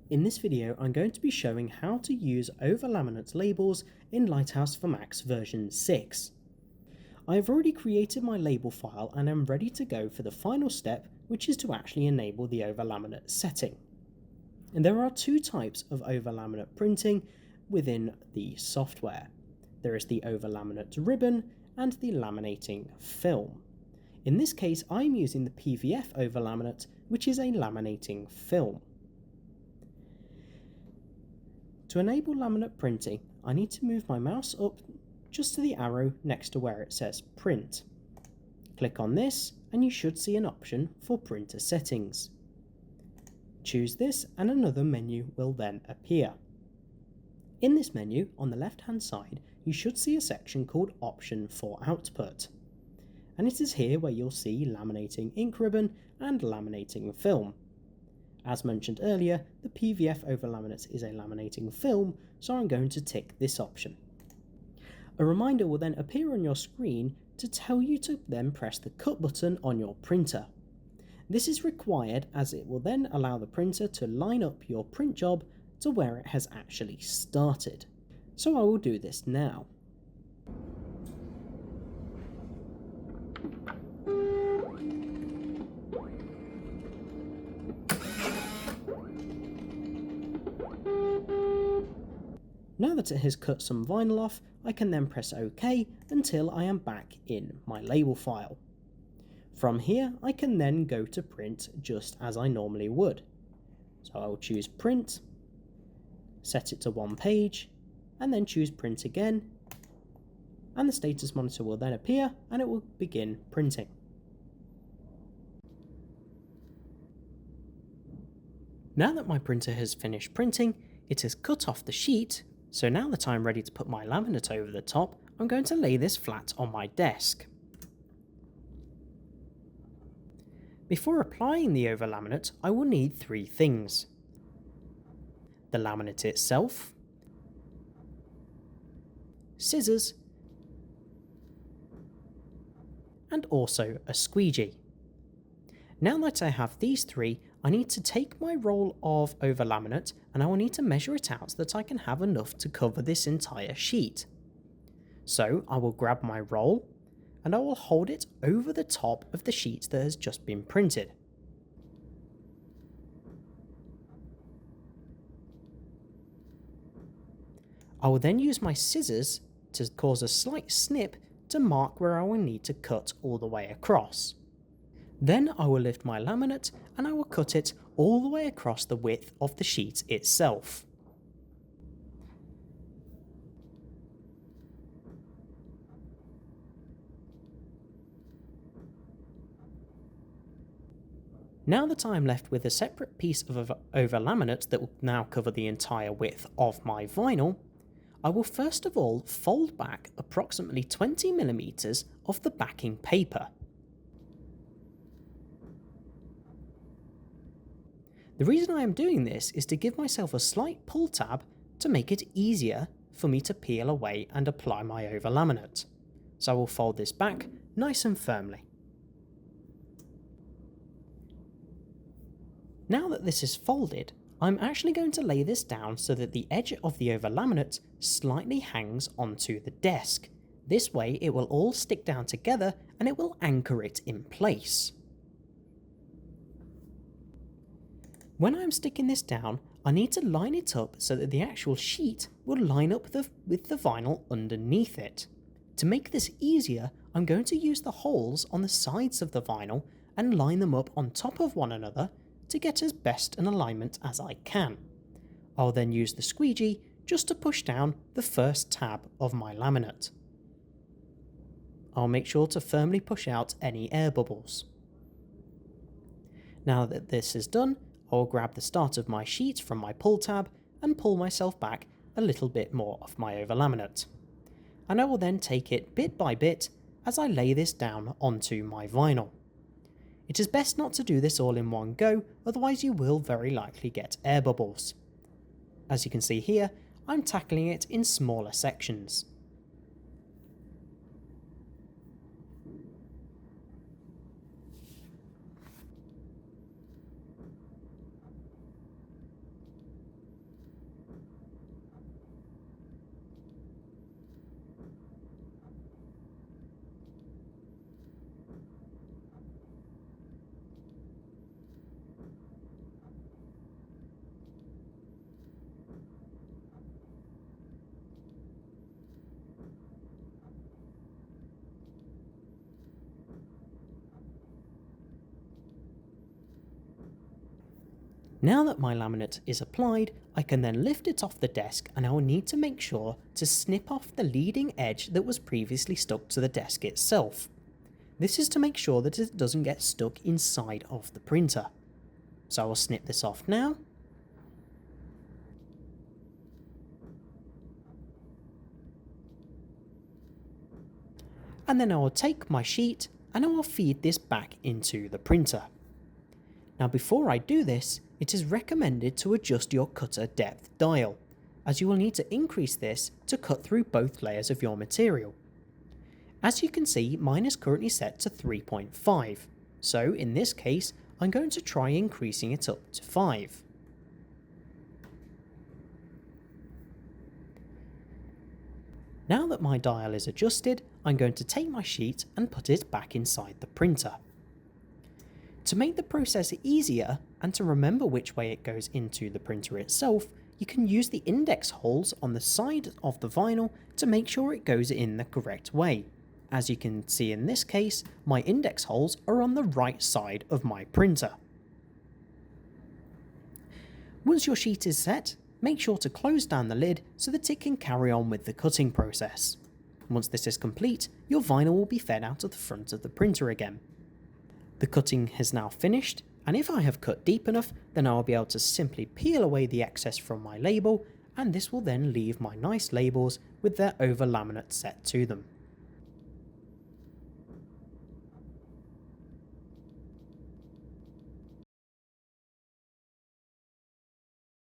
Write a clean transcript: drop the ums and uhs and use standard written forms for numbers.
In this video I'm going to be showing how to use over-laminate labels in Lighthouse for Macs version 6. I have already created my label file and am ready to go for the final step, which is to actually enable the over-laminate setting. And there are two types of over-laminate printing within the software. There is the over-laminate ribbon and the laminating film. In this case I'm using the PVF over-laminate, which is a laminating film. To enable laminate printing, I need to move my mouse up just to the arrow next to where it says print. Click on this and you should see an option for printer settings. Choose this and another menu will then appear. In this menu, on the left hand side, you should see a section called Option for Output. And it is here where you'll see laminating ink ribbon and laminating film. As mentioned earlier, the PVF over-laminate is a laminating film, so I'm going to tick this option. A reminder will then appear on your screen to tell you to then press the cut button on your printer. This is required as it will then allow the printer to line up your print job to where it has actually started. So I will do this now. Now that it has cut some vinyl off, I can then press OK until I am back in my label file. From here, I can then go to print just as I normally would. So I will choose print, set it to 1 page, and then choose print again, and the status monitor will then appear and it will begin printing. Now that my printer has finished printing, it has cut off the sheet. So now that I'm ready to put my laminate over the top, I'm going to lay this flat on my desk. Before applying the over-laminate, I will need 3 things. The laminate itself, scissors, and also a squeegee. Now that I have these 3, I need to take my roll of over-laminate and I will need to measure it out so that I can have enough to cover this entire sheet. So I will grab my roll and I will hold it over the top of the sheet that has just been printed. I will then use my scissors to cause a slight snip to mark where I will need to cut all the way across. Then I will lift my laminate and I will cut it all the way across the width of the sheet itself. Now that I am left with a separate piece of over-laminate that will now cover the entire width of my vinyl, I will first of all fold back approximately 20mm of the backing paper. The reason I am doing this is to give myself a slight pull tab to make it easier for me to peel away and apply my over-laminate. So I will fold this back nice and firmly. Now that this is folded, I'm actually going to lay this down so that the edge of the over-laminate slightly hangs onto the desk. This way it will all stick down together and it will anchor it in place. When I'm sticking this down, I need to line it up so that the actual sheet will line up with the vinyl underneath it. To make this easier, I'm going to use the holes on the sides of the vinyl and line them up on top of one another to get as best an alignment as I can. I'll then use the squeegee just to push down the first tab of my laminate. I'll make sure to firmly push out any air bubbles. Now that this is done, I'll grab the start of my sheet from my pull tab and pull myself back a little bit more of my over-laminate. And I will then take it bit by bit as I lay this down onto my vinyl. It is best not to do this all in one go, otherwise you will very likely get air bubbles. As you can see here, I'm tackling it in smaller sections. Now that my laminate is applied, I can then lift it off the desk, and I will need to make sure to snip off the leading edge that was previously stuck to the desk itself. This is to make sure that it doesn't get stuck inside of the printer. So I will snip this off now. And then I will take my sheet and I will feed this back into the printer. Now before I do this, it is recommended to adjust your cutter depth dial, as you will need to increase this to cut through both layers of your material. As you can see, mine is currently set to 3.5, so in this case I'm going to try increasing it up to 5. Now that my dial is adjusted, I'm going to take my sheet and put it back inside the printer. To make the process easier and to remember which way it goes into the printer itself, you can use the index holes on the side of the vinyl to make sure it goes in the correct way. As you can see in this case, my index holes are on the right side of my printer. Once your sheet is set, make sure to close down the lid so that it can carry on with the cutting process. Once this is complete, your vinyl will be fed out of the front of the printer again. The cutting has now finished, and if I have cut deep enough, then I will be able to simply peel away the excess from my label, and this will then leave my nice labels with their over laminate set to them.